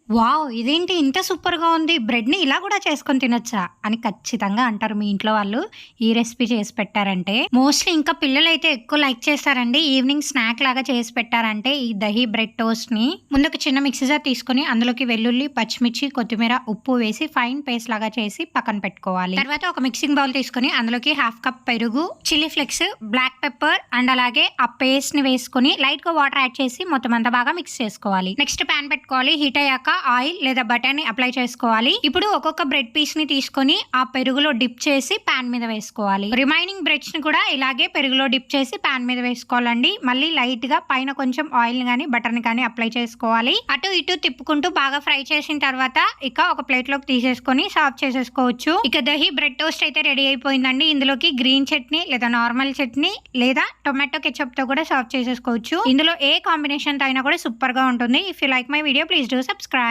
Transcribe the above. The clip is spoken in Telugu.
వావ్! ఇదేంటి ఇంత సూపర్‌గా ఉంది. బ్రెడ్‌ని ఇలా గూడా చేసుకొని తినొచ్చా? అని ఖచ్చితంగా అంటారు మీ ఇంట్లో వాళ్ళు. ఈ రెసిపీ చేసి పెట్టారంటే. మోస్ట్‌లీ ఇంకా పిల్లలైతే ఎక్కువ లైక్ చేస్తారండి. ఈవినింగ్ స్నాక్ లాగా చేసి పెట్టారంటే ఈ దహి బ్రెడ్ టోస్ట్‌ని ముందు ఒక చిన్న మిక్సీ జార్ తీసుకొని అందులోకి వెల్లుల్లి, పచ్చిమిర్చి, కొత్తిమీర, ఉప్పు వేసి ఫైన్ పేస్ట్ లాగా చేసి పక్కన పెట్టుకోవాలి. తర్వాత ఒక మిక్సింగ్ బౌల్ తీసుకొని అందులోకి హాఫ్ కప్ పెరుగు, chilli flakes, black pepper and అలాగే ఆ పేస్ట్‌ని వేసుకొని లైట్‌గా వాటర్ యాడ్ చేసి మొత్తం అంతా బాగా మిక్స్ చేసుకోవాలి. నెక్స్ట్ పాన్ పెట్టుకోవాలి. హీట్ అయ్యాక ఆయిల్ లేదా బటర్ ని అప్లై చేసుకోవాలి. ఇప్పుడు ఒక్కొక్క బ్రెడ్ పీస్ ని తీసుకొని ఆ పెరుగులో డిప్ చేసి పాన్ మీద వేసుకోవాలి. రిమైనింగ్ బ్రెడ్స్ ని కూడా ఇలాగే పెరుగులో డిప్ చేసి పాన్ మీద వేసుకోవాలండి. మళ్ళీ లైట్ గా పైన కొంచెం ఆయిల్ ని కానీ బటర్ ని కానీ అప్లై చేసుకోవాలి. అటు ఇటు తిప్పుకుంటూ బాగా ఫ్రై చేసిన తర్వాత ఇక ఒక ప్లేట్ లోకి తీసేసుకొని సర్వ్ చేసేసుకోవచ్చు. ఇక దహి బ్రెడ్ టోస్ట్ అయితే రెడీ అయిపోయిందండి. ఇందులోకి గ్రీన్ చట్నీ లేదా నార్మల్ చట్నీ లేదా టొమాటో కెచప్ తో కూడా సర్వ్ చేసేసుకోవచ్చు. ఇందులో ఏ కాంబినేషన్ తో అయినా కూడా సూపర్ గా ఉంటుంది. If you like my video please do subscribe.